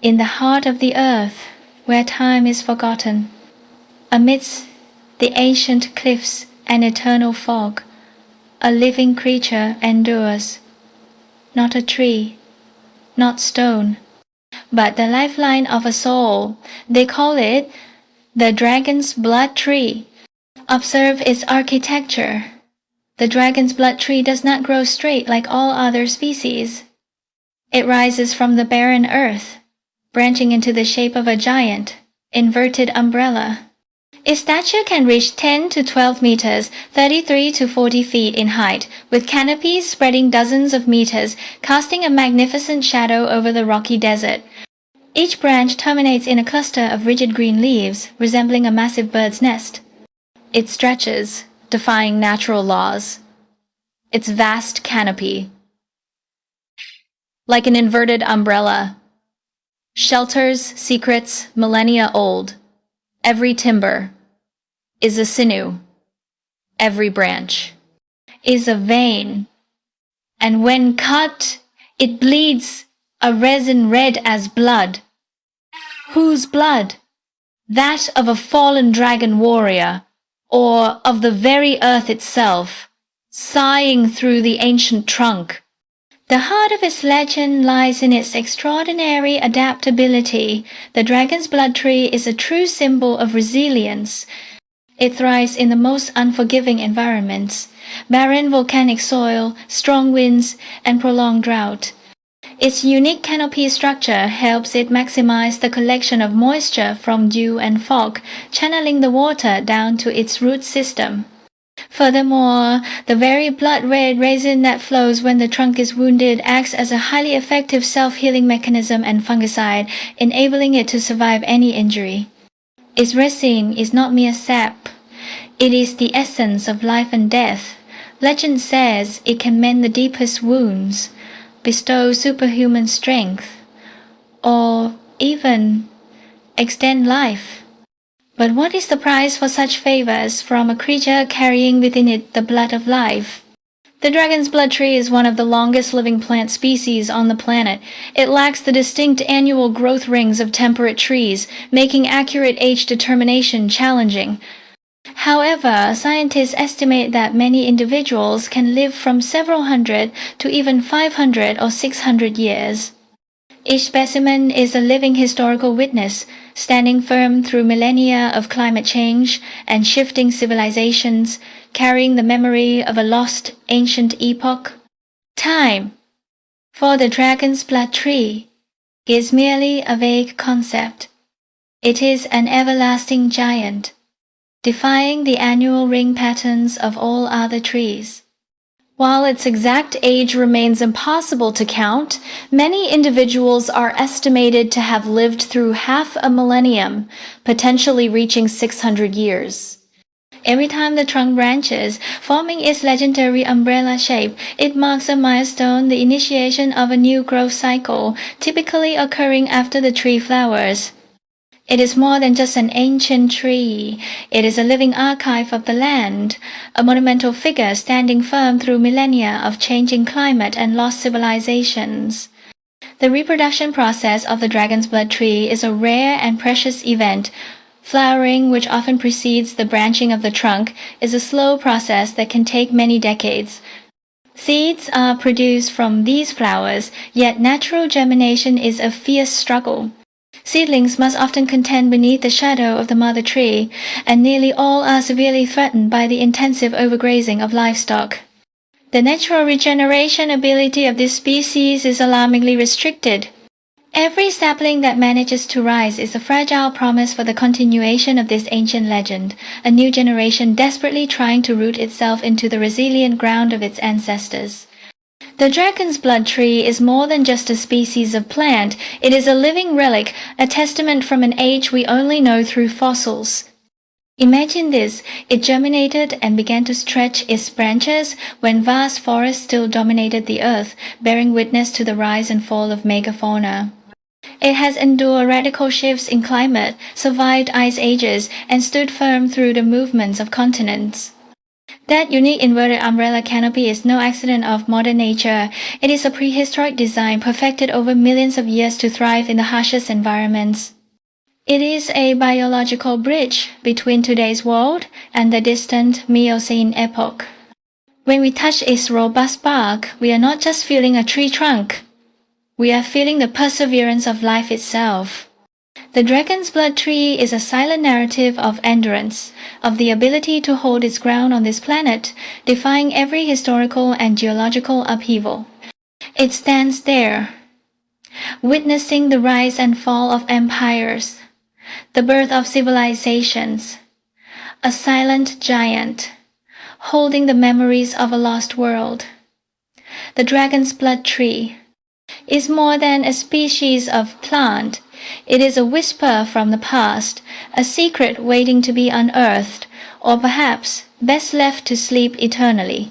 In the heart of the earth, where time is forgotten, amidst the ancient cliffs and eternal fog, a living creature endures, not a tree, not stone, but the lifeline of a soul. They call it the dragon's blood tree. Observe its architecture. The dragon's blood tree does not grow straight like all other species. It rises from the barren earth, branching into the shape of a giant, inverted umbrella. Its stature can reach 10 to 12 meters, 33 to 40 feet in height, with canopies spreading dozens of meters, casting a magnificent shadow over the rocky desert. Each branch terminates in a cluster of rigid green leaves, resembling a massive bird's nest. It stretches, defying natural laws. Its vast canopy, like an inverted umbrella, shelters secrets millennia old. Every timber is a sinew. Every branch is a vein. And when cut, it bleeds a resin red as blood. Whose blood? That of a fallen dragon warrior, or of the very earth itself, sighing through the ancient trunk. The heart of its legend lies in its extraordinary adaptability. The dragon's blood tree is a true symbol of resilience. It thrives in the most unforgiving environments: barren volcanic soil, strong winds, and prolonged drought. Its unique canopy structure helps it maximize the collection of moisture from dew and fog, channeling the water down to its root system. Furthermore, the very blood-red resin that flows when the trunk is wounded acts as a highly effective self-healing mechanism and fungicide, enabling it to survive any injury. Its resin is not mere sap. It is the essence of life and death. Legend says it can mend the deepest wounds, bestow superhuman strength, or even extend life. But what is the price for such favors from a creature carrying within it the blood of life? The dragon's blood tree is one of the longest living plant species on the planet. It lacks the distinct annual growth rings of temperate trees, making accurate age determination challenging. However, scientists estimate that many individuals can live from several hundred to even 500 or 600 years. Each specimen is a living historical witness, standing firm through millennia of climate change and shifting civilizations, carrying the memory of a lost ancient epoch. Time, for the dragon's blood tree, is merely a vague concept. It is an everlasting giant, defying the annual ring patterns of all other trees. While its exact age remains impossible to count, many individuals are estimated to have lived through half a millennium, potentially reaching 600 years. Every time the trunk branches, forming its legendary umbrella shape, it marks a milestone, the initiation of a new growth cycle, typically occurring after the tree flowers. It is more than just an ancient tree. It is a living archive of the land, a monumental figure standing firm through millennia of changing climate and lost civilizations. The reproduction process of the dragon's blood tree is a rare and precious event. Flowering, which often precedes the branching of the trunk, is a slow process that can take many decades. Seeds are produced from these flowers, yet natural germination is a fierce struggle. Seedlings must often contend beneath the shadow of the mother tree, and nearly all are severely threatened by the intensive overgrazing of livestock. The natural regeneration ability of this species is alarmingly restricted. Every sapling that manages to rise is a fragile promise for the continuation of this ancient legend, a new generation desperately trying to root itself into the resilient ground of its ancestors. The dragon's blood tree is more than just a species of plant. It is a living relic, a testament from an age we only know through fossils. Imagine this: it germinated and began to stretch its branches when vast forests still dominated the earth, bearing witness to the rise and fall of megafauna. It has endured radical shifts in climate, survived ice ages, and stood firm through the movements of continents. That unique inverted umbrella canopy is no accident of modern nature. It is a prehistoric design perfected over millions of years to thrive in the harshest environments. It is a biological bridge between today's world and the distant Miocene epoch. When we touch its robust bark, we are not just feeling a tree trunk. We are feeling the perseverance of life itself. The dragon's blood tree is a silent narrative of endurance, of the ability to hold its ground on this planet, defying every historical and geological upheaval. It stands there, witnessing the rise and fall of empires, the birth of civilizations, a silent giant, holding the memories of a lost world. The dragon's blood tree is more than a species of plant. It is a whisper from the past, a secret waiting to be unearthed, or perhaps best left to sleep eternally.